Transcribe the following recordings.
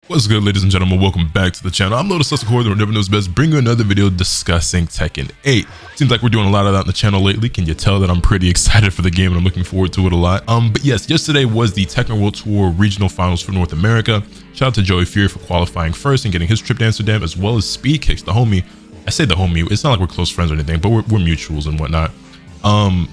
What's good, ladies and gentlemen? Welcome back to the channel. I'm LotusAsakura, the never knows best, bringing you another video discussing Tekken 8. Seems like we're doing a lot of that on the channel lately. Can you tell that I'm pretty excited for the game and I'm looking forward to it a lot? But yes, yesterday was the Tekken World Tour Regional Finals for North America. Shout out to Joey Fury for qualifying first and getting his trip to Amsterdam, as well as Speed Kicks, the homie. I say the homie, it's not like we're close friends or anything, but we're mutuals and whatnot.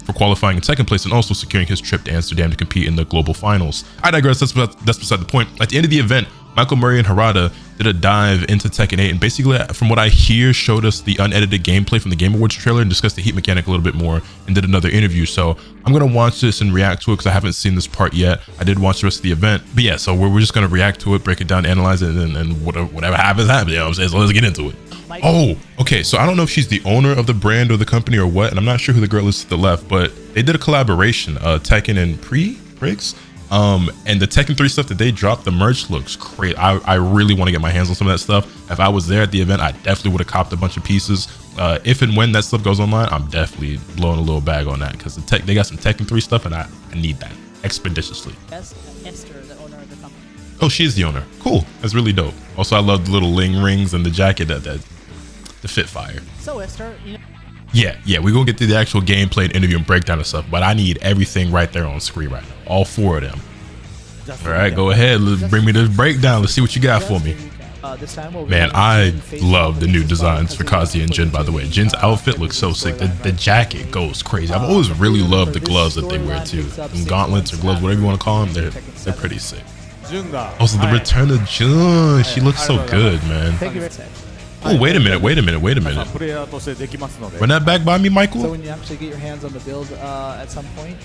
For qualifying in second place and also securing his trip to Amsterdam to compete in the global finals. I digress, that's beside the point. At the end of the event, Michael Murray and Harada did a dive into Tekken 8 and basically, from what I hear, showed us the unedited gameplay from the Game Awards trailer and discussed the heat mechanic a little bit more and did another interview. So I'm going to watch this and react to it because I haven't seen this part yet. I did watch the rest of the event. But yeah, so we're just going to react to it, break it down, analyze it, and whatever happens, you know what I'm saying? So let's get into it. Oh, okay, so I don't know if she's the owner of the brand or the company or what, and I'm not sure who the girl is to the left, but they did a collaboration, Tekken and Briggs. And the Tekken 3 stuff that they dropped, the merch looks great. I really want to get my hands on some of that stuff. If I was there at the event, I definitely would have copped a bunch of pieces. If and when that stuff goes online, I'm definitely blowing a little bag on that because they got some Tekken 3 stuff and I need that expeditiously. Yes, Esther, the owner of the company. Oh, she is the owner. Cool. That's really dope. Also, I love the little Ling rings and the jacket that fit fire. So Esther, you know. Yeah, we're gonna get to the actual gameplay and interview and breakdown and stuff, but I need everything right there on screen right now. All four of them. All right, go ahead. Let's bring me this breakdown. Let's see what you got for me. Man, I love the new designs for Kazuya and Jin, by the way. Jin's outfit looks so sick. The jacket goes crazy. I've always really loved the gloves that they wear too. Them gauntlets or gloves, whatever you want to call them, they're pretty sick. Also, the return of Jun. She looks so good, man. Oh, wait a minute. Run that back by me, Michael. So when you actually get your hands on the build at some point?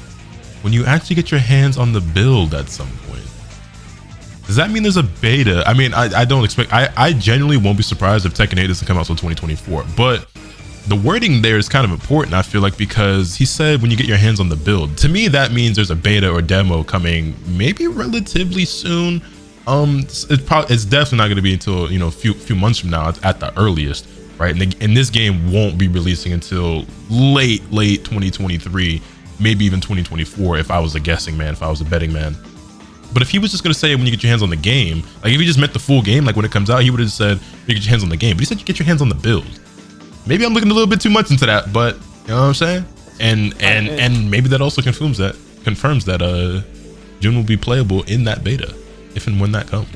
When you actually get your hands on the build at some point. Does that mean there's a beta? I mean, I don't expect, I genuinely won't be surprised if Tekken 8 doesn't come out until 2024. But the wording there is kind of important, I feel like, because he said when you get your hands on the build. To me, that means there's a beta or demo coming maybe relatively soon. It's definitely not going to be until, you know, a few months from now at the earliest, right? And this game won't be releasing until late 2023, maybe even 2024 if I was a guessing man, if I was a betting man. But if he was just going to say when you get your hands on the game, like if he just meant the full game, like when it comes out, he would have said you get your hands on the game, but he said you get your hands on the build. Maybe I'm looking a little bit too much into that, but you know what I'm saying? And maybe that also confirms that Jun will be playable in that beta. If and when that comes.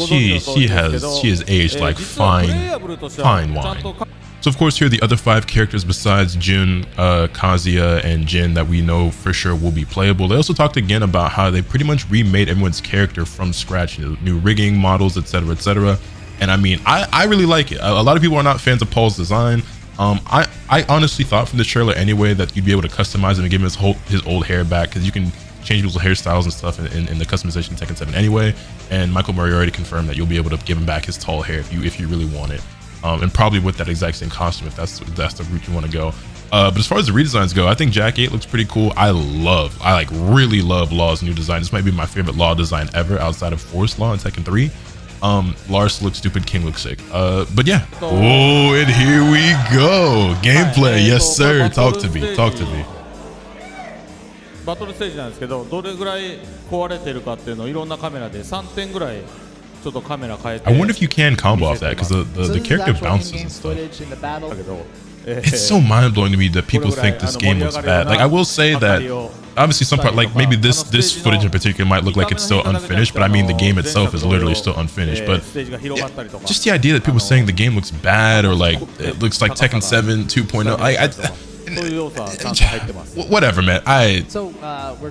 She has aged like fine wine. So of course here are the other 5 characters besides Jun, Kazuya, and Jin that we know for sure will be playable. They also talked again about how they pretty much remade everyone's character from scratch, you know, new rigging, models, etc, etc. And I mean, I really like it. A lot of people are not fans of Paul's design. I honestly thought from the trailer anyway that you'd be able to customize him and give him his old hair back, because you can change people's hairstyles and stuff in the customization of Tekken 7 anyway. And Michael Murray already confirmed that you'll be able to give him back his tall hair if you really want it, and probably with that exact same costume if that's the route you want to go. But as far as the redesigns go, I think Jack 8 looks pretty cool. I really love Law's new design. This might be my favorite Law design ever outside of Force Law in Tekken 3. Lars looks stupid, King looks sick. But yeah. Oh, and here we go. Gameplay, yes sir. Talk to me. バトルステージなんですけど、どれぐらい壊れてるかっていうのをいろんなカメラで3点ぐらいちょっとカメラ変えて。I wonder if you can combo off that because the character bounces and stuff. It's so mind blowing to me that people think this game looks bad. Like I will say that obviously some part, like maybe this footage in particular might look like it's still unfinished, but I mean the game itself is literally still unfinished. But yeah, just the idea that people saying the game looks bad or like it looks like Tekken 7 2.0, whatever, man. I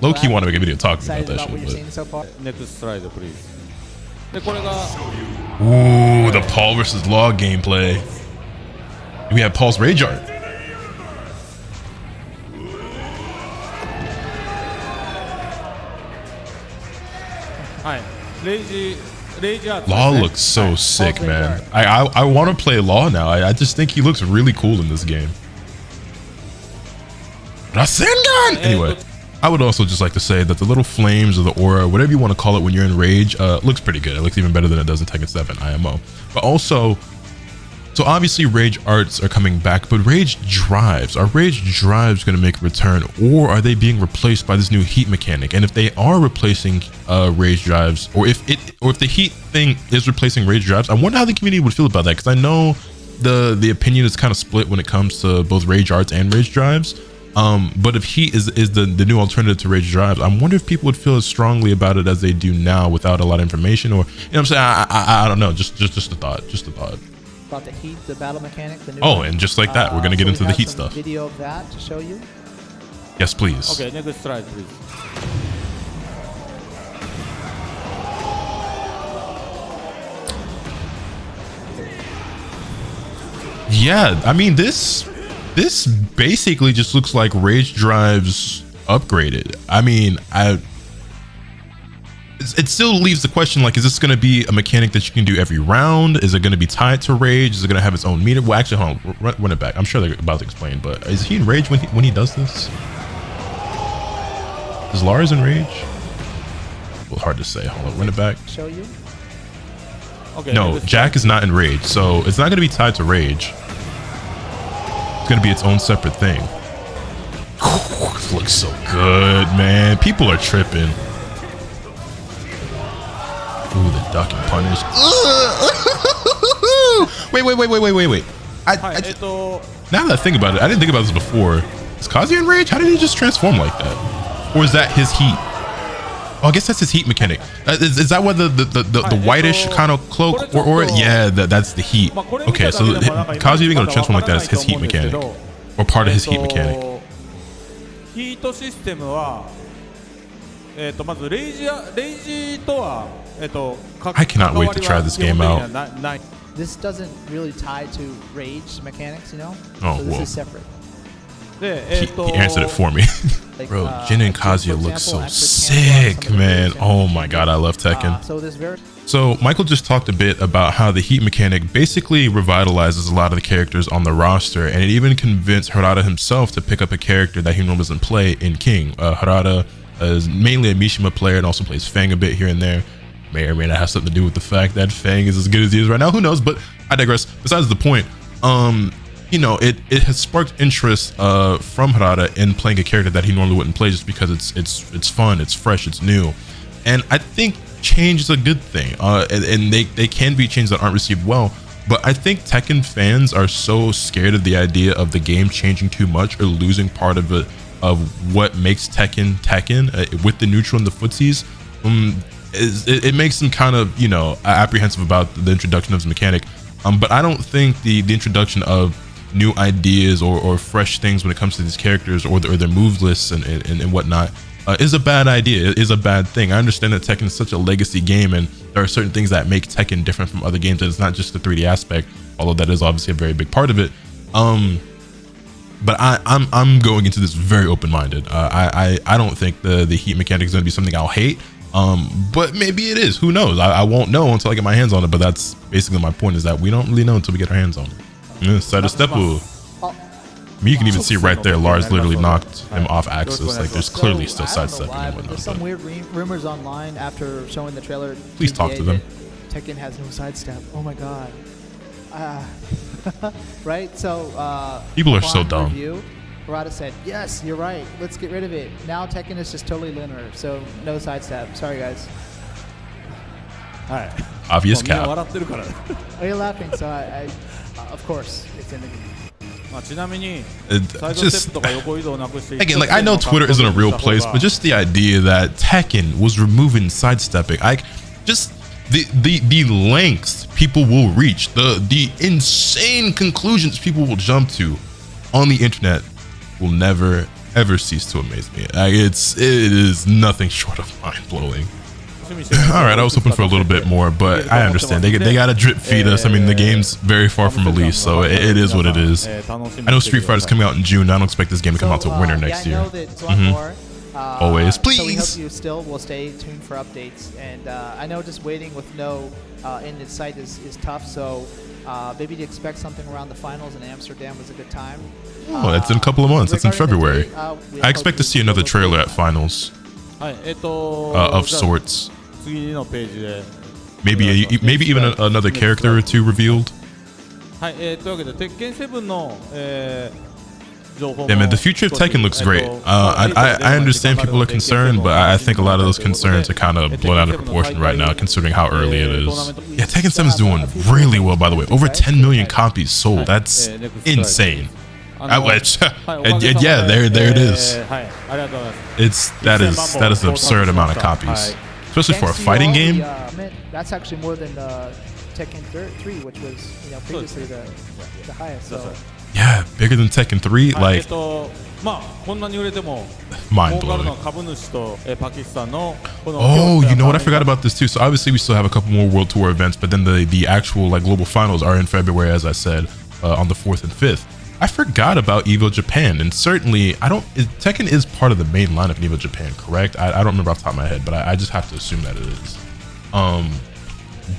low-key want to make a video talking about that shit. But. Next slide, please. Ooh, the Paul versus Law gameplay. We have Paul's rage art. Law looks so sick, man. I want to play Law now. I just think he looks really cool in this game. Rasengan! Anyway, I would also just like to say that the little flames or the aura, whatever you want to call it when you're in rage, looks pretty good. It looks even better than it does in Tekken 7 IMO. But also, So obviously Rage Arts are coming back, but Rage Drives, are Rage Drives going to make a return, or are they being replaced by this new heat mechanic? And if they are replacing Rage Drives, or if the heat thing is replacing Rage Drives, I wonder how the community would feel about that, because I know the opinion is kind of split when it comes to both Rage Arts and Rage Drives. But if heat is the new alternative to Rage Drives, I wonder if people would feel as strongly about it as they do now without a lot of information, or, you know what I'm saying? I don't know, just a thought. About the heat, the battle mechanic, the new Oh, one. and just like that, we're gonna get into the heat stuff. Video of that to show you. Yes, please. Okay, next slide, please. Yeah, I mean this basically just looks like Rage Drives upgraded. I mean, it still leaves the question, like, is this going to be a mechanic that you can do every round? Is it going to be tied to Rage? Is it going to have its own meter? Well, actually, hold on, run it back. I'm sure they're about to explain, but is he in Rage when he does this? Is Lars in Rage? Well, hard to say. Hold on, run it back. Show you. Okay, No, Jack is not in Rage, so it's not going to be tied to Rage. It's going to be its own separate thing. This looks so good, man. People are tripping. Ooh, the duck and punish. Wait. Now that I think about it, I didn't think about this before. Is Kazuya in Rage? How did he just transform like that? Or is that his heat? Oh, I guess that's his heat mechanic. Is that what the whitish kind of cloak or yeah, that's the heat. Okay, so Kazuya being able to transform like that is his heat mechanic, or part of his heat mechanic. ヒートシステムはまずレイジとはI cannot wait to try this game out. This doesn't really tie to Rage mechanics, you know? Oh, so this whoa. is separate. He answered it for me. Like, Bro, Jin and for Kazuya look example, so actually can run sick, some of the man. moves Oh and- my god, I love Tekken. So this very So Michael just talked a bit about how the heat mechanic basically revitalizes a lot of the characters on the roster, and it even convinced Harada himself to pick up a character that he normally doesn't play in King. Harada is mainly a Mishima player and also plays Fang a bit here and there. May or may not have something to do with the fact that Fang is as good as he is right now. Who knows? But I digress. Besides the point, you know, it has sparked interest from Harada in playing a character that he normally wouldn't play, just because it's fun, it's fresh, it's new, and I think change is a good thing. And they can be changes that aren't received well. But I think Tekken fans are so scared of the idea of the game changing too much or losing part of it, of what makes Tekken with the neutral and the footsies. It makes them kind of, you know, apprehensive about the introduction of this mechanic. But I don't think the introduction of new ideas or fresh things when it comes to these characters or their move lists and whatnot is a bad idea. It is a bad thing. I understand that Tekken is such a legacy game, and there are certain things that make Tekken different from other games, and it's not just the 3D aspect, although that is obviously a very big part of it. But I'm going into this very open-minded. I don't think the heat mechanic is going to be something I'll hate. But maybe it is. Who knows? I won't know until I get my hands on it. But that's basically my point, is that we don't really know until we get our hands on it. Sidestepping. I mean, you can even see right there, Lars literally knocked him off axis. Like, there's clearly still sidestepping and whatnot. There's some But weird rumors online after showing the trailer. Please talk to them. that Tekken has no sidestep. Oh my god. Right? So People are so upon dumb. Review, Harada said, yes, you're right. Let's get rid of it. Now Tekken is just totally linear. So no sidestep. Sorry, guys. はい Obvious みんな cap. 笑ってるから Are you laughing? So of course, it's in the game. まあちなみに It サイドステッ just プとか横移動をなくして again, like, I know Twitter isn't a real place, but just the idea that Tekken was removing sidestepping, like, just the lengths people will reach, the insane conclusions people will jump to on the internet will never ever cease to amaze me. Like, it is nothing short of mind blowing. All right, I was hoping for a little bit more, but I understand. They gotta drip feed us. I mean, the game's very far from release, so it is what it is. I know Street Fighter's coming out in June. I don't expect this game to come out till winter next I year. know that it's a lot more. Always. So we Please. hope you still will stay tuned for updates. And I know just waiting with no end in sight is tough. So maybe to expect something around the finals in Amsterdam was a good time. Oh, that's in a couple of months. That's in Regarding the February. date, we I expect to hope see you another will trailer at stay- finals はいof sorts. 次のページで Maybe even another character or two revealed. はい、というわけで鉄拳7の、情報も Yeah, man, the future of Tekken looks great. I understand people are concerned, but I think a lot of those concerns are kind of blown out of proportion right now, considering how early it is. Yeah, Tekken 7 is doing really well, by the way. Over 10 million copies sold. That's insane. Yeah, there it is. That is an absurd amount of copies, especially for a fighting game. That's actually more than Tekken 3, which was previously the highest. So. Yeah, bigger than Tekken 3, like まあこんなに売れても mind 儲かる blowing. のは株主とパキスタンのこの Oh, you know what? I forgot about this too. So obviously we still have a couple more World Tour events, but then the actual like global finals are in February, as I said, on the 4th and 5th. I forgot about EVO Japan, and certainly Tekken is part of the main lineup in EVO Japan, correct? I don't remember off the top of my head, but I just have to assume that it is.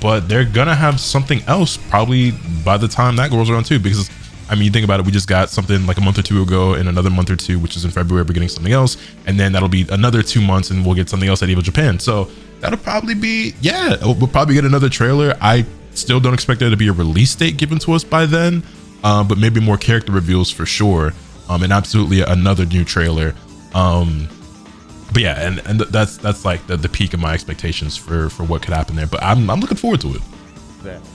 But they're gonna have something else probably by the time that goes around too, because I mean, you think about it, we just got something like a month or two ago, and another month or two, which is in February, we're getting something else, and then that'll be another 2 months, and we'll get something else at EVO Japan. So that'll probably be, yeah, we'll probably get another trailer. I still don't expect there to be a release date given to us by then, but maybe more character reveals for sure, and absolutely another new trailer. But yeah, and that's like the peak of my expectations for what could happen there. But I'm looking forward to it.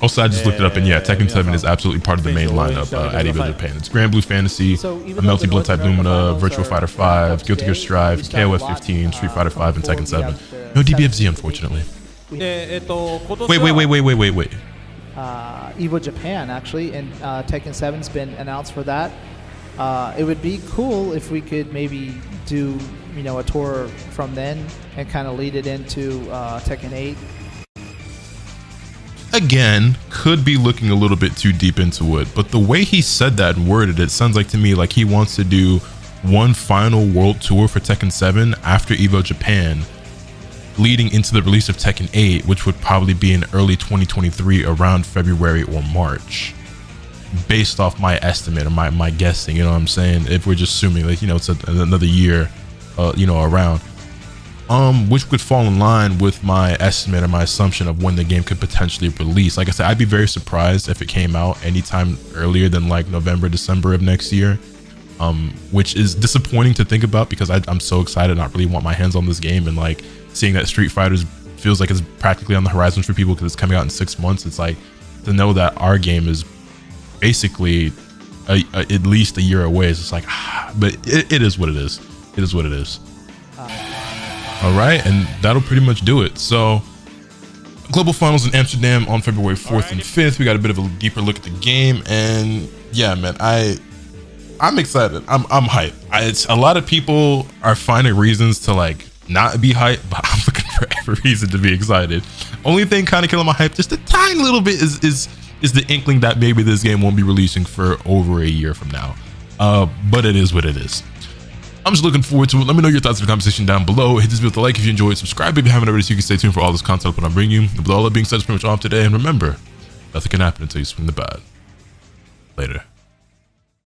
Also, I just looked it up, and yeah, Tekken 7 is absolutely part of the main lineup at EVO Japan. It's Grand Blue Fantasy, a Melty Blood Type Lumina, Virtual Fighter 5, Guilty Gear Strive, KOF 15, Street Fighter 5, and Tekken 7. No DBFZ, unfortunately. Wait. EVO Japan, actually, and Tekken 7's been announced for that. It would be cool if we could maybe do, a tour from then and kind of lead it into Tekken 8. Again, could be looking a little bit too deep into it, but the way he said that and worded it sounds like to me like he wants to do one final world tour for Tekken 7 after EVO Japan, leading into the release of Tekken 8, which would probably be in early 2023 around February or March, based off my estimate or my guessing, you know what I'm saying? If we're just assuming like, it's another year, around. Which would fall in line with my estimate or my assumption of when the game could potentially release. Like I said, I'd be very surprised if it came out anytime earlier than like November, December of next year, which is disappointing to think about because I'm so excited. I really want my hands on this game, and like seeing that Street Fighter feels like it's practically on the horizon for people because it's coming out in 6 months. It's like to know that our game is basically at least a year away. It's just like, but it is what it is. It is what it is. All right, and that'll pretty much do it. So global finals in Amsterdam on February 4th and 5th. We got a bit of a deeper look at the game, and yeah, man, I'm excited. I'm hyped. It's a lot of people are finding reasons to like not be hyped, but I'm looking for every reason to be excited. Only thing kind of killing my hype just a tiny little bit is the inkling that maybe this game won't be releasing for over a year from now. But it is what it is. I'm just looking forward to it. Let me know your thoughts in the comment section down below. Hit this video with a like if you enjoyed. Subscribe if you haven't already so you can stay tuned for all this content when I bring you. With all that being said, it's pretty much all today. And remember, nothing can happen until you swing the bat. Later.